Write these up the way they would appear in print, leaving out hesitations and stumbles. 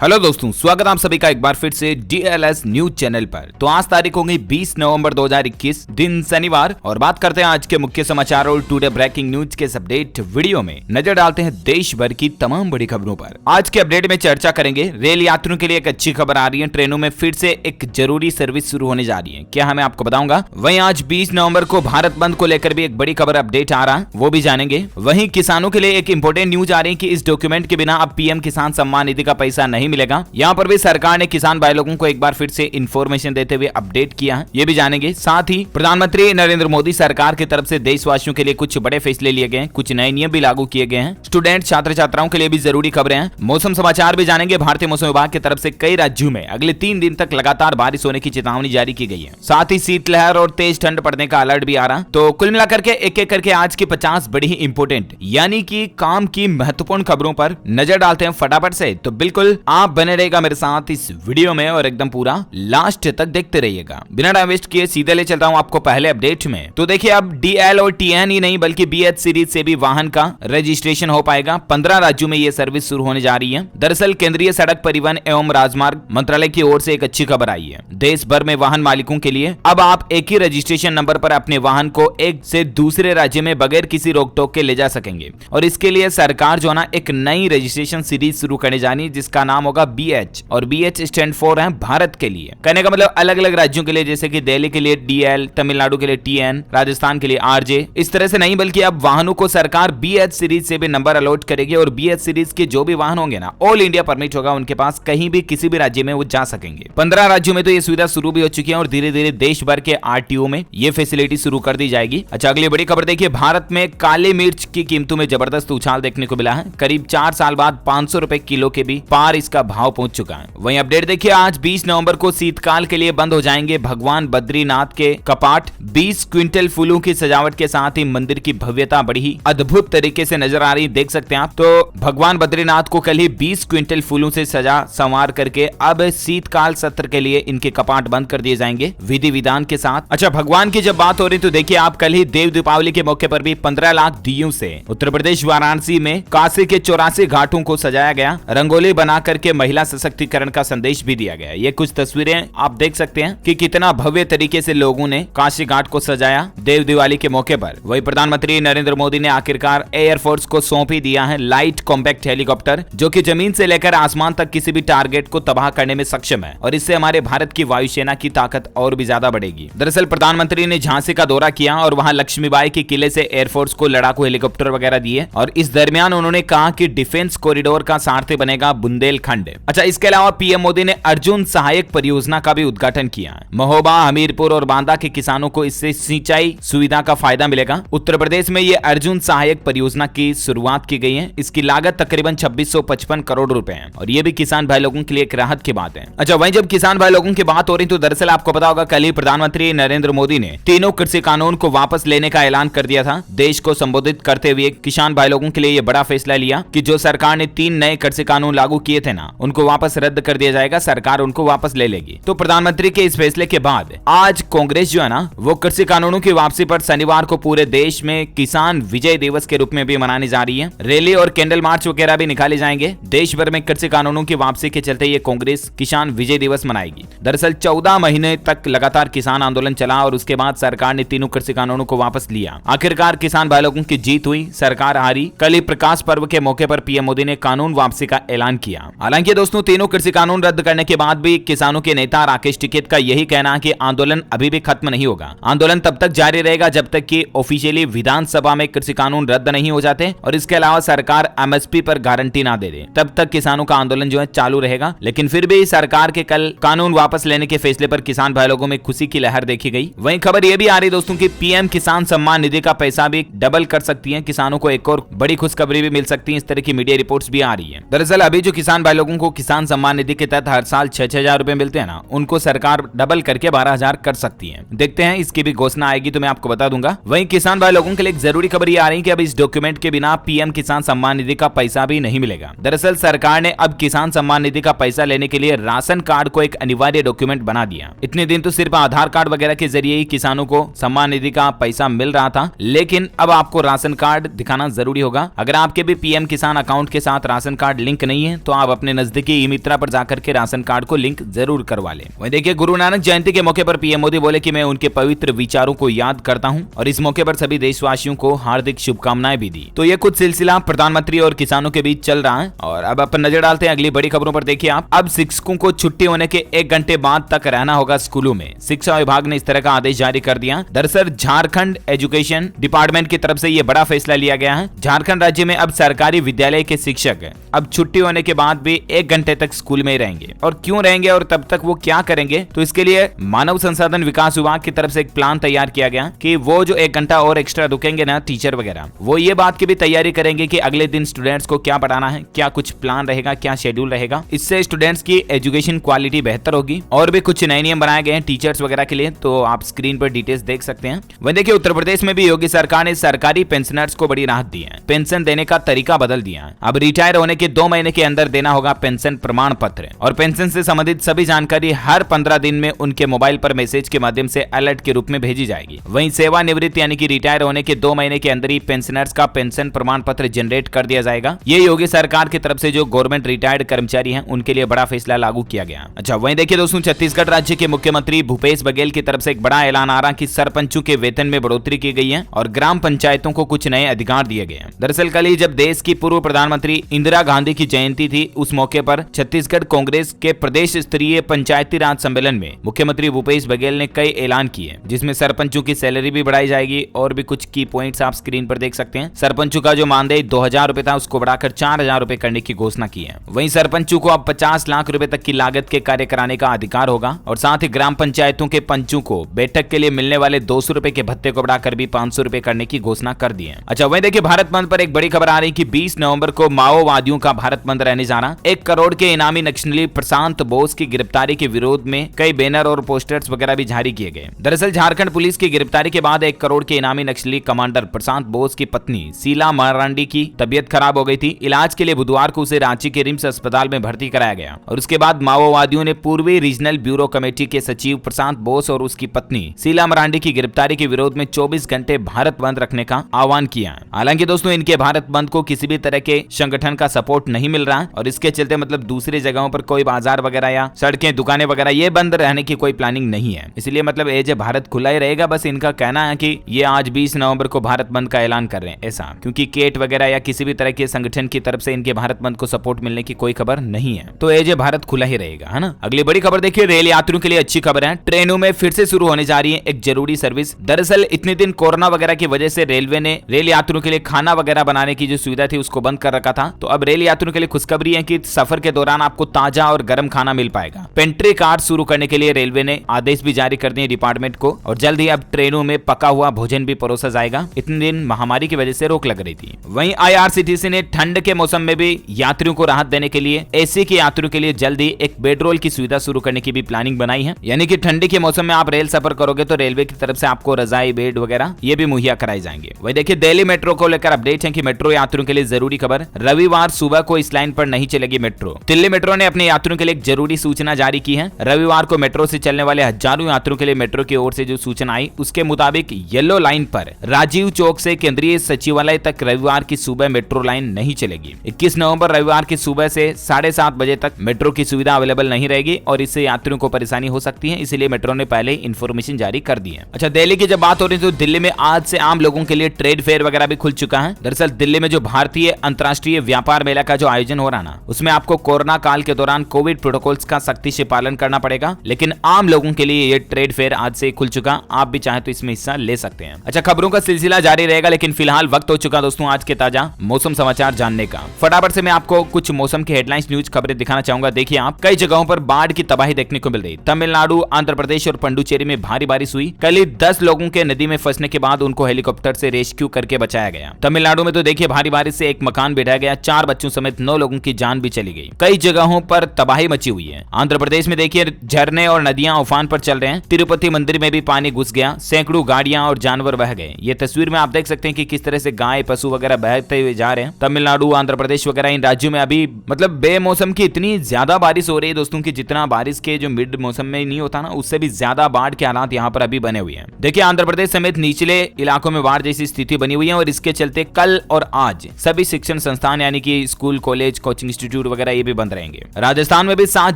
Hello दोस्तों, स्वागत आप सभी का एक बार फिर से DLS न्यूज चैनल पर। तो आज तारीख होगी 20 नवंबर 2021, दिन शनिवार, और बात करते हैं आज के मुख्य समाचार और टुडे ब्रेकिंग न्यूज के अपडेट वीडियो में नजर डालते हैं देश भर की तमाम बड़ी खबरों पर। आज के अपडेट में चर्चा करेंगे रेल यात्रियों के लिए एक अच्छी खबर आ रही है, ट्रेनों में फिर से एक जरूरी सर्विस शुरू होने जा रही है। क्या हमें आपको बताऊंगा। वहीं आज 20 नवंबर को भारत बंद को लेकर भी एक बड़ी खबर अपडेट आ रहा है, वो भी जानेंगे। वहीं किसानों के लिए एक इंपॉर्टेंट न्यूज आ रही है कि इस डॉक्यूमेंट के बिना अब PM किसान सम्मान निधि का पैसा नहीं मिलेगा। यहाँ पर भी सरकार ने किसान भाई लोगों को एक बार फिर से इन्फॉर्मेशन देते हुए अपडेट किया है, ये भी जानेंगे। साथ ही प्रधानमंत्री नरेंद्र मोदी सरकार की तरफ से देशवासियों के लिए कुछ बड़े फैसले लिए गए हैं, कुछ नए नियम भी लागू किए गए हैं। स्टूडेंट छात्र छात्राओं के लिए भी जरूरी खबरें हैं। मौसम समाचार भी जानेंगे। भारतीय मौसम विभाग की तरफ से कई राज्यों में अगले 3 दिन तक लगातार बारिश होने की चेतावनी जारी की गई है। साथ ही शीतलहर और तेज ठंड पड़ने का अलर्ट भी आ रहा। तो कुल मिलाकर के एक एक करके आज की 50 बड़ी ही इंपोर्टेंट यानी कि काम की महत्वपूर्ण खबरों पर नजर डालते हैं फटाफट से। तो बिल्कुल आप बने रहेगा मेरे साथ इस वीडियो में और एकदम पूरा लास्ट तक देखते रहिएगा। बिना टाइम वेस्ट किए सीधे ले चलता हूं आपको पहले अपडेट में। तो देखिए, अब DL और TN ही नहीं बल्कि BH सीरीज से भी वाहन का रजिस्ट्रेशन हो पाएगा। 15 राज्यों में यह सर्विस शुरू होने जा रही है। दरअसल केंद्रीय सड़क परिवहन एवं राजमार्ग मंत्रालय की ओर से एक अच्छी खबर आई है। देश भर में वाहन मालिकों के लिए अब आप एक ही रजिस्ट्रेशन नंबर पर अपने वाहन को एक से दूसरे राज्य में बगैर किसी रोक टोक के ले जा सकेंगे। और इसके लिए सरकार जो ना एक नई रजिस्ट्रेशन सीरीज शुरू करने जा रही है, जिसका नाम होगा BH, और BH स्टैंड फॉर है भारत के लिए। कहने का मतलब अलग अलग राज्यों के लिए, जैसे कि दिल्ली के लिए DL, तमिलनाडु के लिए TN, राजस्थान के लिए RJ, इस तरह से नहीं बल्कि अब वाहनों को सरकार BH सीरीज से भी नंबर अलॉट करेगी। और BH सीरीज के जो भी वाहन होंगे ना, ऑल इंडिया परमिट होगा उनके पास, कहीं भी किसी भी राज्य में वो जा सकेंगे। 15 राज्यों में तो ये सुविधा शुरू भी हो चुकी है और धीरे धीरे देश भर के RTO में ये फैसिलिटी शुरू कर दी जाएगी। अच्छा, अगली बड़ी खबर देखिए, भारत में काली मिर्च की कीमतों में जबरदस्त उछाल देखने को मिला है। करीब 4 साल बाद 500 रुपए किलो के भी पार इसका भाव पहुंच चुका है। वहीं अपडेट देखिए, आज 20 नवंबर को शीतकाल के लिए बंद हो जाएंगे भगवान बद्रीनाथ के कपाट। 20 क्विंटल फूलों की सजावट के साथ ही मंदिर की भव्यता बड़ी ही अद्भुत तरीके से नजर आ रही, देख सकते हैं आप। तो भगवान बद्रीनाथ को कल ही 20 क्विंटल फूलों से सजा संवार करके अब शीतकाल सत्र के लिए इनके कपाट बंद कर दिए जाएंगे विधि विधान के साथ। अच्छा, भगवान की जब बात हो रही तो देखिए, आप कल ही देव दीपावली के मौके पर भी 15 लाख दियों से उत्तर प्रदेश वाराणसी में काशी के 84 घाटों को सजाया गया। रंगोली बना करके महिला सशक्तिकरण का संदेश भी दिया गया। ये कुछ तस्वीरें आप देख सकते हैं कि कितना भव्य तरीके से लोगों ने काशी घाट को सजाया देव दिवाली के मौके पर। वही प्रधानमंत्री नरेंद्र मोदी ने आखिरकार एयरफोर्स को सौंप ही दिया है लाइट कॉम्पैक्ट हेलीकॉप्टर, जो कि जमीन से लेकर आसमान तक किसी भी टारगेट को तबाह करने में सक्षम है। और इससे हमारे भारत की वायुसेना की ताकत और भी ज्यादा बढ़ेगी। दरअसल प्रधानमंत्री ने झांसी का दौरा किया और वहां लक्ष्मीबाई के किले से एयरफोर्स को लड़ाकू हेलीकॉप्टर वगैरह दिए। और इस दरमियान उन्होंने कहा कि डिफेंस कॉरिडोर का सारथी बनेगा बुंदेलखंड। अच्छा, इसके अलावा PM मोदी ने अर्जुन सहायक परियोजना का भी उद्घाटन किया। महोबा, हमीरपुर और बांदा के किसानों को इससे सिंचाई सुविधा का फायदा मिलेगा। उत्तर प्रदेश में ये अर्जुन सहायक परियोजना की शुरुआत की गई है। इसकी लागत तकरीबन 2655 करोड़ रुपए है और ये भी किसान भाई लोगों के लिए एक राहत की बात है। अच्छा, वहीं जब किसान भाई लोगों की बात हो रही तो दरअसल आपको पता होगा, कल ही प्रधानमंत्री नरेंद्र मोदी ने तीनों कृषि कानून को वापस लेने का ऐलान कर दिया था। देश को संबोधित करते हुए किसान भाई लोगों के लिए ये बड़ा फैसला लिया कि जो सरकार ने 3 नए कृषि कानून लागू किए थे ना, उनको वापस रद्द कर दिया जाएगा, सरकार उनको वापस ले लेगी। तो प्रधानमंत्री के इस फैसले के बाद आज कांग्रेस जो है ना, वो कृषि कानूनों की वापसी पर शनिवार को पूरे देश में किसान विजय दिवस के रूप में भी मनाने जा रही है। रैली और कैंडल मार्च वगैरह भी निकाले जाएंगे। देश भर में कृषि कानूनों की वापसी के चलते ये कांग्रेस किसान विजय दिवस मनाएगी। दरअसल 14 महीने तक लगातार किसान आंदोलन चला और उसके बाद सरकार ने तीनों कृषि कानूनों को वापस लिया। आखिरकार किसान भाई लोगों की जीत हुई, सरकार हारी। कल ही प्रकाश पर्व के मौके पर PM मोदी ने कानून वापसी का ऐलान किया। हालांकि दोस्तों, तीनों कृषि कानून रद्द करने के बाद भी किसानों के नेता राकेश टिकैत का यही कहना है कि आंदोलन अभी भी खत्म नहीं होगा। आंदोलन तब तक जारी रहेगा जब तक कि ऑफिशियली विधानसभा में कृषि कानून रद्द नहीं हो जाते और इसके अलावा सरकार MSP पर गारंटी ना दे दे, तब तक किसानों का आंदोलन जो है चालू रहेगा। लेकिन फिर भी सरकार के कल कानून वापस लेने के फैसले पर किसान भाई लोगों में खुशी की लहर देखी गई। वहीं खबर यह भी आ रही दोस्तों कि PM किसान सम्मान निधि का पैसा भी डबल कर सकती है। किसानों को एक और बड़ी खुशखबरी भी मिल सकती है। इस तरह की मीडिया रिपोर्ट्स भी आ रही है। दरअसल अभी जो किसान भाई लोगों को किसान सम्मान निधि के तहत हर साल 6-6 हजार रुपए मिलते हैं ना, उनको सरकार डबल करके 12,000 कर सकती है। देखते हैं, इसकी भी घोषणा आएगी तो मैं आपको बता दूंगा। वहीं किसान भाई लोगों के लिए एक जरूरी खबर ये आ रही है कि अब इस डॉक्यूमेंट के बिना PM किसान सम्मान निधि का पैसा भी नहीं मिलेगा। दरअसल सरकार ने अब किसान सम्मान निधि का पैसा लेने के लिए राशन कार्ड को एक अनिवार्य डॉक्यूमेंट बना दिया। इतने दिन तो सिर्फ आधार कार्ड वगैरह के जरिए ही किसानों को सम्मान निधि का पैसा मिल रहा था, लेकिन अब आपको राशन कार्ड दिखाना जरूरी होगा। अगर आपके भी PM किसान अकाउंट के साथ राशन कार्ड लिंक नहीं है तो आप अपने अपने नजदीकी ई मित्रा पर जाकर के राशन कार्ड को लिंक जरूर करवा लें। वहीं देखिए गुरु नानक जयंती के मौके पर पीएम मोदी बोले कि मैं उनके पवित्र विचारों को याद करता हूं और इस मौके पर सभी देशवासियों को हार्दिक शुभकामनाएं भी दी। तो ये कुछ सिलसिला प्रधानमंत्री और किसानों के बीच चल रहा है और अब अपन नजर डालते हैं अगली बड़ी खबरों पर। देखिए आप, अब शिक्षकों को छुट्टी होने के 1 घंटे बाद तक रहना होगा स्कूलों में। शिक्षा विभाग ने इस तरह का आदेश जारी कर दिया। दरअसल झारखंड एजुकेशन डिपार्टमेंट की तरफ से यह बड़ा फैसला लिया गया है। झारखंड राज्य में अब सरकारी विद्यालय के शिक्षक अब छुट्टी होने के बाद भी 1 घंटे तक स्कूल में ही रहेंगे। और क्यों रहेंगे और तब तक वो क्या करेंगे, तो इसके लिए मानव संसाधन विकास विभाग की तरफ से एक प्लान तैयार किया गया कि वो जो 1 घंटा और एक्स्ट्रा रुकेंगे ना टीचर वगैरह, वो ये बात की भी तैयारी करेंगे कि अगले दिन स्टूडेंट्स को क्या पढ़ाना है, क्या कुछ प्लान रहेगा, क्या शेड्यूल रहेगा। इससे स्टूडेंट्स की एजुकेशन क्वालिटी बेहतर होगी। और भी कुछ नए नियम बनाए गए हैं टीचर्स वगैरह के लिए, तो आप स्क्रीन पर डिटेल्स देख सकते हैं। वहीं देखिए उत्तर प्रदेश में भी योगी सरकार ने सरकारी पेंशनर्स को बड़ी राहत दी है। पेंशन देने का तरीका बदल दिया है। अब रिटायर होने के 2 महीने के अंदर देना होगा पेंशन प्रमाण पत्र और पेंशन से संबंधित सभी जानकारी हर 15 दिन में उनके मोबाइल पर मैसेज के माध्यम से अलर्ट के रूप में भेजी जाएगी। वहीं सेवानिवृत्त यानी कि रिटायर होने के 2 महीने के अंदर ही पेंशनर्स का पेंशन प्रमाण पत्र जनरेट कर दिया जाएगा। ये योगी सरकार की तरफ से जो गवर्नमेंट रिटायर्ड कर्मचारी हैं उनके लिए बड़ा फैसला लागू किया गया। अच्छा वहीं देखिए दोस्तों, छत्तीसगढ़ राज्य के मुख्यमंत्री भूपेश बघेल की तरफ से एक बड़ा ऐलान आ रहा कि सरपंचों के वेतन में बढ़ोतरी की गई है और ग्राम पंचायतों को कुछ नए अधिकार दिए गए हैं। दरअसल कल ही जब देश की पूर्व प्रधानमंत्री इंदिरा गांधी की जयंती थी, उस मौके पर छत्तीसगढ़ कांग्रेस के प्रदेश स्तरीय पंचायती राज सम्मेलन में मुख्यमंत्री भूपेश बघेल ने कई ऐलान किए, जिसमें सरपंचों की सैलरी भी बढ़ाई जाएगी और भी कुछ की पॉइंट्स आप स्क्रीन पर देख सकते हैं। सरपंचों का जो मानदेय 2000 रुपए था उसको बढ़ाकर 4000 रुपए करने की घोषणा की है। वहीं सरपंचों को अब 50 लाख रुपए तक की लागत के कार्य कराने का अधिकार होगा और साथ ही ग्राम पंचायतों के पंचों को बैठक के लिए मिलने वाले 200 रुपए के भत्ते को बढ़ाकर भी 500 रुपए करने की घोषणा कर दी है। अच्छा वहीं देखिए भारत बंद पर एक बड़ी खबर आ रही कि 20 नवंबर को माओवादियों का भारत बंद रहने जाना। 1 करोड़ के इनामी नक्सली प्रशांत बोस की गिरफ्तारी के विरोध में कई बैनर और पोस्टर्स वगैरह भी जारी किए गए। दरअसल झारखंड पुलिस की गिरफ्तारी के बाद 1 करोड़ के इनामी नक्सली कमांडर प्रशांत बोस की पत्नी शीला मरांडी की तबीयत खराब हो गई थी। इलाज के लिए बुधवार को उसे रांची के रिम्स अस्पताल में भर्ती कराया गया और उसके बाद माओवादियों ने पूर्वी रीजनल ब्यूरो कमेटी के सचिव प्रशांत बोस और उसकी पत्नी शीला मरांडी की गिरफ्तारी के विरोध में 24 घंटे भारत बंद रखने का आह्वान किया है। हालांकि दोस्तों इनके भारत बंद को किसी भी तरह के संगठन का सपोर्ट नहीं मिल रहा है और इसके चलते मतलब दूसरी जगहों पर कोई बाजार वगैरह या सड़कें दुकानें वगैरह ये बंद रहने की कोई प्लानिंग नहीं है। इसलिए मतलब एज भारत खुला ही रहेगा। बस इनका कहना है कि ये आज 20 नवंबर को भारत बंद का ऐलान कर रहे हैं ऐसा, क्योंकि केट वगैरह या किसी भी तरह के संगठन की तरफ से इनके भारत बंद को सपोर्ट मिलने की कोई खबर नहीं है। तो एज भारत खुला ही रहेगा, है ना। अगली बड़ी खबर देखिए, रेल यात्रियों के लिए अच्छी खबर है। ट्रेनों में फिर से शुरू होने जा रही है एक जरूरी सर्विस। दरअसल इतने दिन कोरोना वगैरह की वजह से रेलवे ने रेल यात्रियों के लिए खाना वगैरह बनाने की जो सुविधा थी उसको बंद कर रखा था। तो अब रेल यात्रियों के लिए खुशखबरी है कि सफर के दौरान आपको ताजा और गर्म खाना मिल पाएगा। पेंट्री कार शुरू करने के लिए रेलवे ने आदेश भी जारी कर दिए डिपार्टमेंट को और जल्द ही अब ट्रेनों में पका हुआ भोजन भी परोसा जाएगा। इतने दिन महामारी की वजह से रोक लग रही थी। वहीं IRCTC ने ठंड के मौसम में भी यात्रियों को राहत देने के लिए AC के यात्रियों के लिए जल्द ही एक बेडरोल की सुविधा शुरू करने की भी प्लानिंग बनाई है। यानी कि ठंडी के मौसम में आप रेल सफर करोगे तो रेलवे की तरफ से आपको रजाई बेड वगैरह ये भी मुहैया कराए जाएंगे। वही देखिए दिल्ली मेट्रो को लेकर अपडेट है कि मेट्रो यात्रियों के लिए जरूरी खबर, रविवार सुबह को इस लाइन पर नहीं चलेगी मेट्रो। दिल्ली मेट्रो ने अपने यात्रियों के लिए एक जरूरी सूचना जारी की है। रविवार को मेट्रो से चलने वाले हजारों यात्रियों के लिए मेट्रो की ओर से जो सूचना आई उसके मुताबिक येलो लाइन पर राजीव चौक से केंद्रीय सचिवालय तक रविवार की सुबह मेट्रो लाइन नहीं चलेगी। 21 नवंबर रविवार की सुबह से 7:30 बजे तक मेट्रो की सुविधा अवेलेबल नहीं रहेगी और इससे यात्रियों को परेशानी हो सकती है, इसलिए मेट्रो ने पहले इन्फॉर्मेशन जारी कर दी है। अच्छा दिल्ली की जब बात हो रही है तो दिल्ली में आज से आम लोगों के लिए ट्रेड फेयर वगैरह भी खुल चुका है। दरअसल दिल्ली में जो भारतीय अंतर्राष्ट्रीय व्यापार मेला का जो आयोजन हो रहा ना, उसमें आपको कोरोना काल के दौरान कोविड प्रोटोकॉल्स का सख्ती से पालन करना पड़ेगा, लेकिन आम लोगों के लिए ये ट्रेड फेयर आज से खुल चुका। आप भी चाहे तो इसमें हिस्सा ले सकते हैं। अच्छा खबरों का सिलसिला जारी रहेगा, लेकिन फिलहाल वक्त हो चुका दोस्तों आज के ताजा मौसम समाचार जानने का। फटाफट से मैं आपको कुछ मौसम की हेडलाइंस न्यूज खबरें दिखाना चाहूंगा। देखिए आप, कई जगहों पर बाढ़ की तबाही देखने को मिल रही। तमिलनाडु, आंध्र प्रदेश और पुडुचेरी में भारी बारिश हुई। कल ही 10 लोगों के नदी में फंसने के बाद उनको हेलीकॉप्टर से रेस्क्यू करके बचाया गया। तमिलनाडु में तो देखिए भारी बारिश से एक मकान भी ढह गया, 4 बच्चों समेत 9 लोगों की जान भी चली गई। कई जगहों पर तबाही मची हुई है। आंध्र प्रदेश में देखिए झरने और नदियां उफान पर चल रहे हैं। तिरुपति मंदिर में भी पानी घुस गया, सैकड़ों गाड़ियां और जानवर बह गए। ये तस्वीर में आप देख सकते हैं कि किस तरह से गाय पशु वगैरह बहते हुए जा रहे हैं। तमिलनाडु, आंध्र प्रदेश वगैरह इन राज्यों में अभी मतलब बेमौसम की इतनी ज्यादा बारिश हो रही है दोस्तों की जितना बारिश के जो मिड मौसम में नहीं होता ना, उससे भी ज्यादा बाढ़ के हालात यहाँ पर अभी बने हुए हैं। देखिए आंध्र प्रदेश समेत निचले इलाकों में बाढ़ जैसी स्थिति बनी हुई है और इसके चलते कल और आज सभी शिक्षण संस्थान यानी कि school, college, coaching institute institute वगैरह ये भी बंद रहेंगे। राजस्थान में भी 7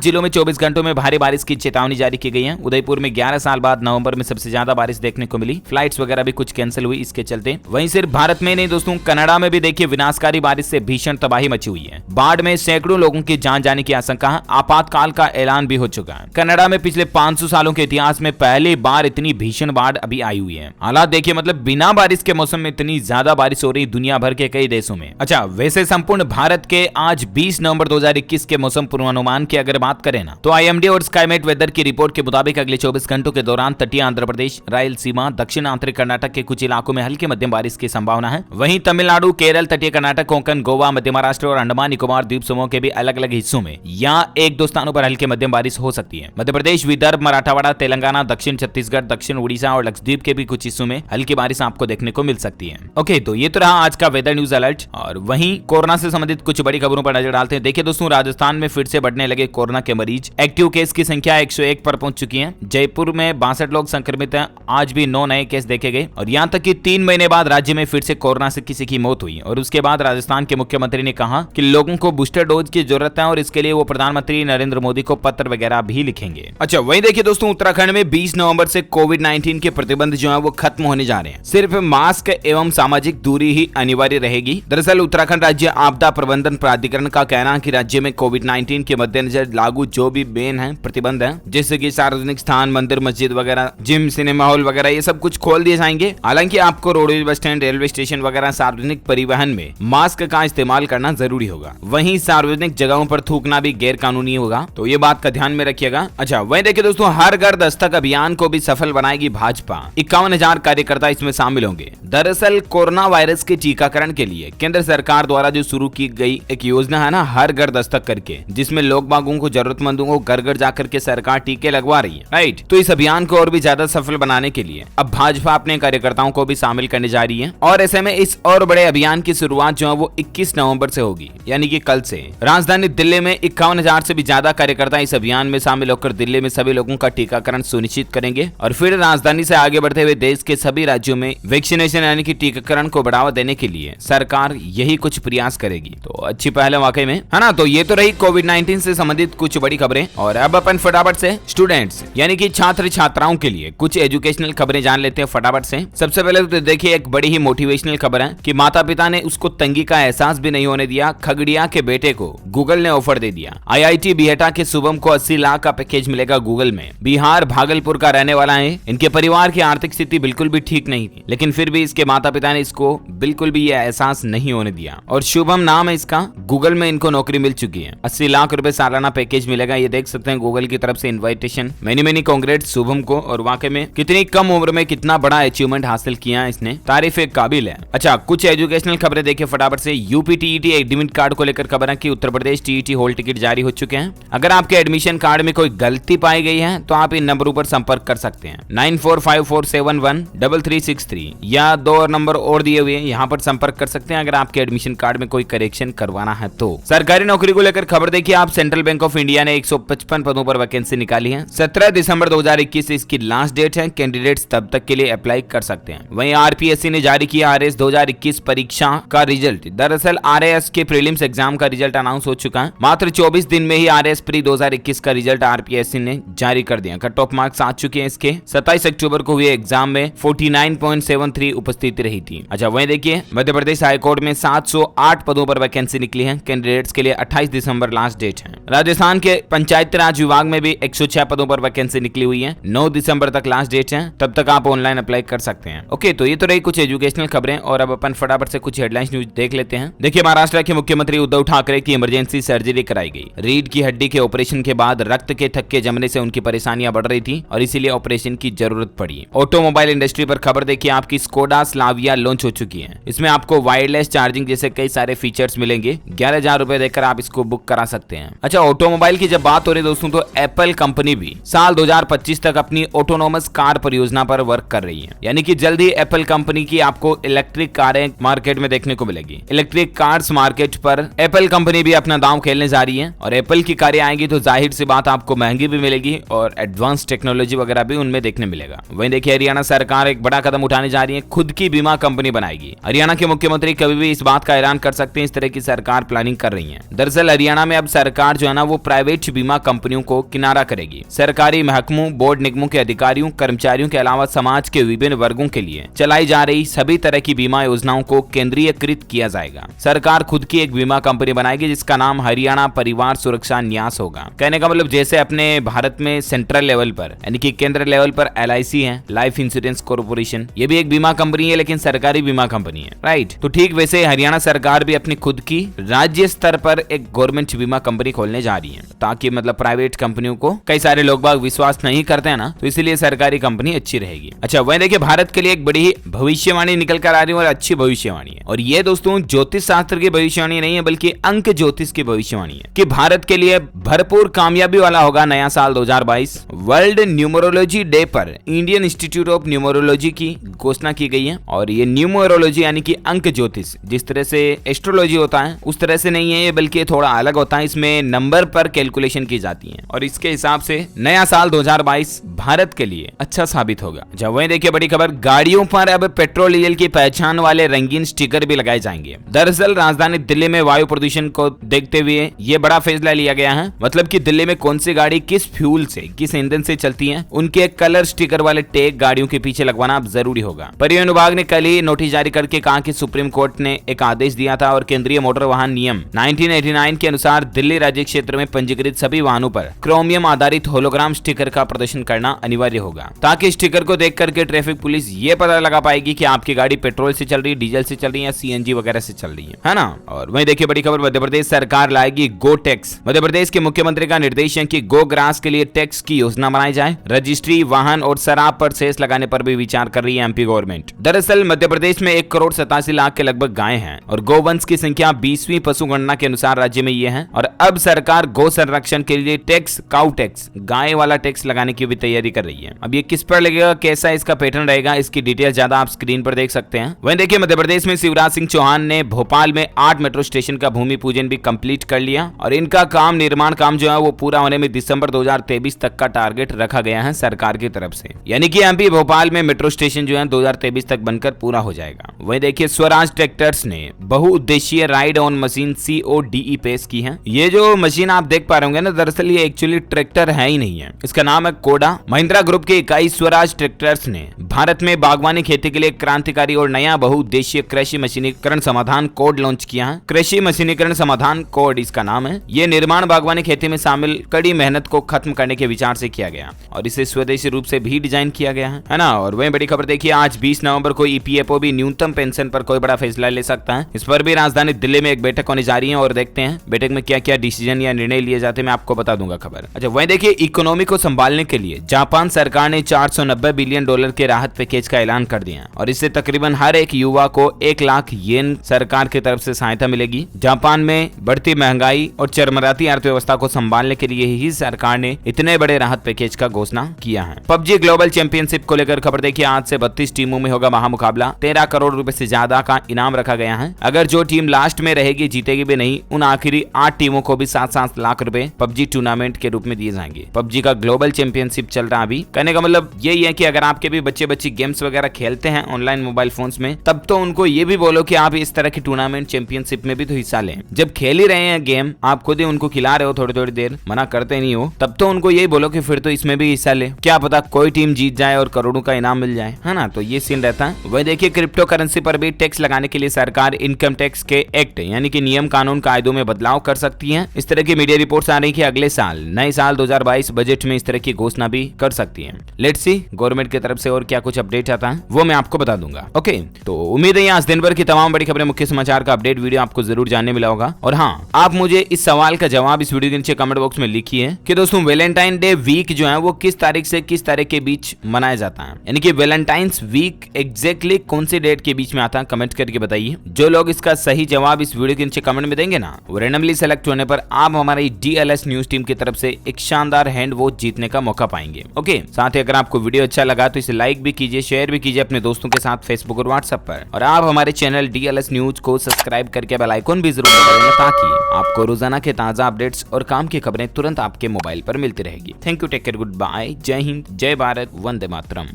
जिलों में 24 घंटों में भारी बारिश की चेतावनी जारी की गई है। उदयपुर में 11 साल बाद नवंबर में सबसे ज्यादा बारिश देखने को मिली। फ्लाइट्स वगैरह भी कुछ कैंसिल हुई इसके चलते। वहीं सिर्फ भारत में नहीं दोस्तों, कनाडा में भी देखिए विनाशकारी बारिश से भीषण तबाही मची हुई है। बाढ़ में सैकड़ों लोगों की जान जाने की आशंका है। आपातकाल का ऐलान भी हो चुका है। कनाडा में पिछले 500 सालों के इतिहास में पहली बार इतनी भीषण बाढ़ अभी आई हुई है। हालात देखिए, मतलब बिना बारिश के मौसम में इतनी ज्यादा बारिश हो रही दुनिया भर के कई देशों में। अच्छा, वैसे संपूर्ण भारत के आज 20 नवंबर 2021 के मौसम पूर्वानुमान की अगर बात करें ना, तो आईएमडी और स्काईमेट वेदर की रिपोर्ट के मुताबिक अगले 24 घंटों के दौरान तटीय आंध्र प्रदेश, रायलसीमा, दक्षिण आंतरिक कर्नाटक के कुछ इलाकों में हल्की मध्यम बारिश की संभावना है। वहीं तमिलनाडु, केरल, तटीय कर्नाटक, कोंकण, गोवा, मध्य महाराष्ट्र और अंडमान निकोबार द्वीप समूह के भी अलग अलग हिस्सों में या एक दो स्थानों पर हल्की मध्यम बारिश हो सकती है। मध्य प्रदेश, विदर्भ, मराठवाड़ा, तेलंगाना, दक्षिण छत्तीसगढ़, दक्षिण उड़ीसा और लक्षद्वीप के भी कुछ हिस्सों में हल्की बारिश आपको देखने को मिल सकती है। ओके, तो ये तो रहा आज का वेदर न्यूज अलर्ट। और वहीं कोरोना से संबंधित कुछ बड़ी खबरों पर नजर डालते हैं। देखिए दोस्तों, राजस्थान में फिर से बढ़ने लगे कोरोना के मरीज। एक्टिव केस की संख्या 101 पर पहुंच चुकी है। जयपुर में 62 लोग संक्रमित हैं। आज भी 9 नए केस देखे गए और यहाँ तक कि 3 महीने बाद राज्य में फिर से कोरोना से किसी की मौत हुई। और उसके बाद राजस्थान के मुख्यमंत्री ने कहा कि लोगों को बूस्टर डोज की जरूरत है और इसके लिए वो प्रधानमंत्री नरेंद्र मोदी को पत्र वगैरह भी लिखेंगे। अच्छा, वहीं देखिए दोस्तों, उत्तराखंड में 20 नवंबर से कोविड-19 के प्रतिबंध जो है वो खत्म होने जा रहे हैं। सिर्फ मास्क एवं सामाजिक दूरी ही अनिवार्य रहेगी। दरअसल उत्तराखंड राज्य आपदा प्रबंधन प्राधिकरण का कहना है कि राज्य में कोविड-19 के मद्देनजर लागू जो भी बैन है, प्रतिबंध है, जैसे कि सार्वजनिक स्थान, मंदिर, मस्जिद वगैरह, जिम, सिनेमा हॉल वगैरह, ये सब कुछ खोल दिए जाएंगे। हालांकि आपको roadways, bus stand, railway station वगैरह सार्वजनिक परिवहन में मास्क का इस्तेमाल करना जरूरी होगा। वहीं सार्वजनिक जगहों पर थूकना भी गैर कानूनी होगा, तो ये बात का ध्यान में रखिएगा। अच्छा, वहीं देखिए दोस्तों, हर घर दस्तक अभियान को भी सफल बनाएगी भाजपा। 51,000 कार्यकर्ता इसमें शामिल होंगे। दरअसल कोरोना वायरस के टीकाकरण के लिए केंद्र सरकार द्वारा जो शुरू की गई एक योजना है ना, हर घर दस्तक करके, जिसमें लोग बागों को, जरूरतमंदों को घर घर जाकर के सरकार टीके लगवा रही है, राइट। तो इस अभियान को और भी ज्यादा सफल बनाने के लिए अब भाजपा अपने कार्यकर्ताओं को भी शामिल करने जा रही है। और ऐसे में इस और बड़े अभियान की शुरुआत जो है वो 21 नवंबर से होगी, यानी कि कल से। राजधानी दिल्ली में 51,000 से भी ज्यादा कार्यकर्ता इस अभियान में शामिल होकर दिल्ली में सभी लोगों का टीकाकरण सुनिश्चित करेंगे। और फिर राजधानी से आगे बढ़ते हुए देश के सभी राज्यों में वैक्सीनेशन यानी कि टीकाकरण को बढ़ावा देने के लिए सरकार यही कुछ प्रयास करेगी। तो अच्छी पहल है वाकई में, है ना। तो ये तो रही कोविड-19 से संबंधित कुछ बड़ी खबरें। और अब अपन फटाफट से स्टूडेंट्स यानी कि छात्र छात्राओं के लिए कुछ एजुकेशनल खबरें जान लेते हैं फटाफट से। सबसे पहले तो देखिए, एक बड़ी ही मोटिवेशनल खबर है कि माता पिता ने उसको तंगी का एहसास भी नहीं होने दिया। खगड़िया के बेटे को गूगल ने ऑफर दे दिया। आईआईटी बिहटा के शुभम को 80 लाख का पैकेज मिलेगा गूगल में। बिहार भागलपुर का रहने वाला है। इनके परिवार की आर्थिक स्थिति बिल्कुल भी ठीक नहीं थी, लेकिन फिर भी इसके माता पिता ने इसको बिल्कुल भी यह एहसास नहीं होने दिया। और शुभम नाम है इसका। गूगल में इनको नौकरी मिल चुकी है। 80 लाख रुपए सालाना पैकेज मिलेगा। ये देख सकते हैं गूगल की तरफ से इन्विटेशन। मेनी कांग्रेट्स शुभम को। और वाकई में कितनी कम उम्र में कितना बड़ा अचीवमेंट हासिल किया है इसने, तारीफ एक काबिल है। अच्छा, कुछ एजुकेशनल खबरें देखिए फटाफट से। यूपी टीईटी एडमिट कार्ड को लेकर खबर है कि Uttar Pradesh TET hall ticket जारी हो चुके हैं। अगर आपके एडमिशन कार्ड में कोई गलती पाई गई है तो आप इन नंबरों पर संपर्क कर सकते हैं। 9454713363 या 2 नंबर और दिए हुए हैं, यहाँ पर संपर्क कर सकते हैं अगर आपके एडमिशन कार्ड में कोई करेक्शन करवाना है तो। सरकारी नौकरी को लेकर खबर देखिए आप। सेंट्रल बैंक ऑफ इंडिया ने 155 पदों पर वैकेंसी निकाली है। 17 दिसंबर 2021 इसकी लास्ट डेट है। कैंडिडेट्स तब तक के लिए अप्लाई कर सकते हैं। वहीं आरपीएससी ने जारी किया आरएएस 2021 परीक्षा का रिजल्ट। दरअसल आरएएस के प्रीलिम्स एग्जाम का रिजल्ट अनाउंस हो चुका है। मात्र 24 दिन में ही आरएएस प्री 2021 का रिजल्ट आरपीएससी ने जारी कर दिया। कट ऑफ मार्क्स आ चुके हैं इसके। 27 अक्टूबर को हुए एग्जाम में 49.73 उपस्थिति रही थी। अच्छा, वहीं देखिए मध्य प्रदेश हाईकोर्ट में 708 पदों पर वैकेंसी निकली है। कैंडिडेट्स के लिए 28 दिसंबर लास्ट डेट है। राजस्थान के पंचायती राज विभाग में भी 106 पदों पर वैकेंसी निकली हुई है। 9 दिसंबर तक लास्ट डेट है, तब तक आप ऑनलाइन अप्लाई कर सकते हैं। ओके, तो ये तो रही कुछ एजुकेशनल खबरें। और अब अपन फटाफट से कुछ हेडलाइंस न्यूज देख लेते हैं। देखिए, महाराष्ट्र के मुख्यमंत्री उद्धव ठाकरे की इमरजेंसी सर्जरी कराई गई। रीढ़ की हड्डी के ऑपरेशन के बाद रक्त के थक्के जमने से उनकी परेशानियां बढ़ रही थी और इसीलिए ऑपरेशन की जरूरत पड़ी। ऑटोमोबाइल इंडस्ट्री पर खबर देखिए आपकी। स्कोडा स्लाविया लॉन्च हो चुकी है। इसमें आपको वायरलेस चार्जिंग जैसे कई सारे फीचर्स मिलेंगे। 11,000 रुपए देकर आप इसको बुक करा सकते हैं। अच्छा, ऑटोमोबाइल की जब बात हो रही है दोस्तों, तो एप्पल कंपनी भी साल 2025 तक अपनी ऑटोनोमस कार परियोजना पर वर्क कर रही है। यानी कि जल्द ही एप्पल कंपनी की आपको इलेक्ट्रिक कारें मार्केट में देखने को मिलेगी। इलेक्ट्रिक कार्स मार्केट पर एप्पल कंपनी भी अपना दांव खेलने जा रही है। और एप्पल की कारें आएंगी तो जाहिर सी बात आपको महंगी भी मिलेगी और एडवांस टेक्नोलॉजी वगैरह भी उनमें देखने मिलेगा। वहीं देखिए, हरियाणा सरकार एक बड़ा कदम उठाने जा रही है। खुद की बीमा कंपनी बनाएगी। हरियाणा के मुख्यमंत्री कभी भी इस बात का ऐलान कर सकते हैं। इस तरह की सरकार प्लानिंग कर रही है। रही है। दरअसल हरियाणा में अब सरकार जो है ना वो प्राइवेट बीमा कंपनियों को किनारा करेगी। सरकारी महकमों, बोर्ड निगमों के अधिकारियों, कर्मचारियों के अलावा समाज के विभिन्न वर्गों के लिए चलाई जा रही सभी तरह की बीमा योजनाओं को केंद्रीयकृत किया जाएगा। सरकार खुद की एक बीमा कंपनी बनाएगी जिसका नाम हरियाणा परिवार सुरक्षा न्यास होगा। कहने का मतलब जैसे अपने भारत में सेंट्रल लेवल पर यानी कि केंद्र लेवल पर LIC है, लाइफ इंश्योरेंस कॉर्पोरेशन, ये भी एक बीमा कंपनी है लेकिन सरकारी बीमा कंपनी है, राइट। तो ठीक वैसे हरियाणा सरकार भी अपनी खुद की राज्य स्तर पर एक गवर्नमेंट बीमा कंपनी खोलने जा रही है, ताकि मतलब प्राइवेट कंपनियों को कई सारे लोग बाग विश्वास नहीं करते हैं ना, तो इसलिए सरकारी कंपनी अच्छी रहेगी। अच्छा, वही देखिए भारत के लिए एक बड़ी भविष्यवाणी निकल कर आ रही है और अच्छी भविष्यवाणी है। और ये दोस्तों ज्योतिष शास्त्र की भविष्यवाणी नहीं है बल्कि अंक ज्योतिष की भविष्यवाणी है कि भारत के लिए भरपूर कामयाबी वाला होगा नया साल 2022। वर्ल्ड न्यूमरोलॉजी डे पर इंडियन इंस्टीट्यूट ऑफ न्यूमरोलॉजी की घोषणा की गई है। और ये न्यूमरोलॉजी यानी कि अंक ज्योतिष जिस तरह से एस्ट्रोलॉजी होता है उस तरह से नहीं है ये, बल्कि थोड़ा अलग होता है। इसमें नंबर पर कैलकुलेशन की जाती है और इसके हिसाब से नया साल 2022 भारत के लिए अच्छा साबित होगा। जब वहीं देखिए बड़ी खबर, गाड़ियों पर अब पेट्रोल डीजल की पहचान वाले रंगीन स्टिकर भी लगाए जाएंगे। दरअसल राजधानी दिल्ली में वायु प्रदूषण को देखते हुए ये बड़ा फैसला लिया गया है। मतलब कि दिल्ली में कौन सी गाड़ी किस फ्यूल से, किस ईंधन से चलती है, उनके कलर स्टिकर वाले टैग गाड़ियों के पीछे लगवाना अब जरूरी होगा। परिवहन विभाग ने कल ही नोटिस जारी करके कहा कि सुप्रीम कोर्ट ने एक आदेश दिया था और केंद्रीय मोटर वाहन नियम 1989 के अनुसार दिल्ली राज्य क्षेत्र में पंजीकृत सभी वाहनों पर क्रोमियम आधारित होलोग्राम स्टिकर का प्रदर्शन करना अनिवार्य होगा, ताकि स्टिकर को देख करके ट्रैफिक पुलिस ये पता लगा पाएगी कि आपकी गाड़ी पेट्रोल से चल रही है, डीजल से चल रही है या CNG वगैरह से चल रही है ना। और वहीं देखिए बड़ी खबर, मध्य प्रदेश सरकार लाएगी गो टैक्स। मध्य प्रदेश के मुख्यमंत्री का निर्देश है कि गो ग्रास के लिए टैक्स की योजना बनाई जाए। रजिस्ट्री, वाहन और शराब पर सेस लगाने पर भी विचार कर रही है MP गवर्नमेंट। दरअसल मध्य प्रदेश में 1,87,00,000 के लगभग गाय हैं और गोवंश की संख्या 20वीं पशु गणना के अनुसार राज्य में ये है। और अब सरकार गो संरक्षण के लिए टैक्स, काउ टैक्स, गाय वाला टैक्स लगाने की भी तैयारी कर रही है। अब ये किस पर लगेगा, कैसा इसका पैटर्न रहेगा, इसकी डिटेल ज्यादा आप स्क्रीन पर देख सकते हैं। वहीं देखिए मध्य प्रदेश में शिवराज सिंह चौहान ने भोपाल में 8 मेट्रो स्टेशन का भूमि पूजन भी कंप्लीट कर लिया और इनका निर्माण काम जो है वो पूरा होने में दिसंबर 2023 तक का टारगेट रखा गया है सरकार की तरफ से। यानी कि MP भोपाल में मेट्रो स्टेशन जो है 2023 तक बनकर पूरा हो जाएगा। वहीं देखिए स्वराज ट्रैक्टर्स ने बहुउद्देशीय राइड ऑन मशीन CODE पेश की है। ये जो मशीन आप देख पा रहे होंगे ना, दरअसल ये एक्चुअली ट्रैक्टर है ही नहीं है, इसका नाम है कोडा। महिंद्रा ग्रुप की इकाई स्वराज ट्रैक्टर्स ने भारत में बागवानी खेती के लिए क्रांतिकारी और नया बहुउद्देशीय कृषि मशीनीकरण समाधान कोड लॉन्च किया है। कृषि मशीनीकरण समाधान कोड इसका नाम है। ये निर्माण बागवानी खेती में शामिल कड़ी मेहनत को खत्म करने के विचार से किया गया और इसे स्वदेशी रूप से भी डिजाइन किया गया है ना। और वही बड़ी खबर देखिए, आज 20 नवंबर को EPFO भी न्यूनतम पेंशन पर कोई बड़ा फैसला ले सकता है। इस पर भी राजधानी दिल्ली में एक बैठक होने जा रही है और देखते हैं बैठक में क्या क्या डिसीजन या निर्णय लिए जाते हैं, मैं आपको बता दूंगा खबर। अच्छा, वही देखिए इकोनॉमी को संभालने के लिए जापान सरकार ने $490 बिलियन के राहत पैकेज का ऐलान कर दिया और इससे तकरीबन हर एक युवा को 1 लाख येन सरकार की तरफ से सहायता मिलेगी। जापान में बढ़ती महंगाई और चरमराती अर्थव्यवस्था को संभालने के लिए ही सरकार ने इतने बड़े राहत पैकेज का घोषणा किया है। PUBG ग्लोबल चैंपियनशिप को लेकर खबर देखिए, आज से 32 टीमों में होगा महामुकाबला। 13 करोड़ रुपए से ज्यादा का इनाम रखा गया है। अगर जो टीम लास्ट में रहेगी जीतेगी भी नहीं, उन आखिरी 8 टीमों को भी 7-7 लाख रुपए PUBG टूर्नामेंट के रूप में दिए जाएंगे। PUBG का ग्लोबल चैंपियनशिप चल रहा अभी। कहने का मतलब यही है कि अगर आपके भी बच्चे गेम्स वगैरह खेलते हैं ऑनलाइन मोबाइल फोन्स में, तब तो उनको ये भी बोलो कि आप इस तरह की टूर्नामेंट चैंपियनशिप में भी तो हिस्सा लें। जब खेल ही रहे हैं गेम, आप खुद ही उनको खिला रहे हो थोड़ी देर, मना करते नहीं हो, तब तो उनको यही बोलो कि फिर तो इसमें भी हिस्सा ले। क्या पता कोई टीम जीत जाए और करोड़ों का इनाम मिल जाए, है ना। तो ये सीन रहता है। वही देखिए क्रिप्टो करेंसी पर भी टैक्स लगाने के लिए सरकार इनकम टैक्स के एक्ट यानी कि नियम कानून कायदों में बदलाव कर सकती है। इस तरह की मीडिया रिपोर्ट्स आ रही कि अगले साल नए साल 2022 बजट में इस तरह की घोषणा भी कर सकती है। लेट्स सी गवर्नमेंट की तरफ से और क्या कुछ अपडेट आता है वो मैं आपको बता दूंगा। ओके, तो उम्मीद है आज दिन भर की तमाम बड़ी खबरें, मुख्य समाचार का अपडेट वीडियो आपको जरूर जानने मिला होगा। और हाँ, आप मुझे इस सवाल का जवाब इस वीडियो के नीचे कमेंट बॉक्स में लिखिए कि दोस्तों वैलेंटाइन डे वीक जो है वो किस तारीख से किस तारीख के बीच मनाया जाता है, यानी कि वैलेंटाइंस वीक एग्जैक्टली कौन सी डेट के बीच में आता है, कमेंट करके बताइए। जो लोग इसका सही जवाब इस वीडियो के नीचे कमेंट में देंगे ना, वो रैंडमली सेलेक्ट होने पर आप हमारी DLS न्यूज टीम की तरफ से एक शानदार हैंड वॉच जीतने का मौका पाएंगे। ओके, साथ ही अगर आपको वीडियो अच्छा लगा तो इसे लाइक भी कीजिए, शेयर भी कीजिए अपने दोस्तों के साथ फेसबुक और व्हाट्सएप पर। और आप हमारे चैनल DLS न्यूज को सब्सक्राइब करके बेल आइकन भी जरूर दबाइए ताकि आपको रोजाना के ताजा अपडेट्स और काम की खबरें तुरंत आपके मोबाइल पर मिलती रहेगी। Thank you, take care, good bye, जय हिंद, जय भारत, वंदे मातरम।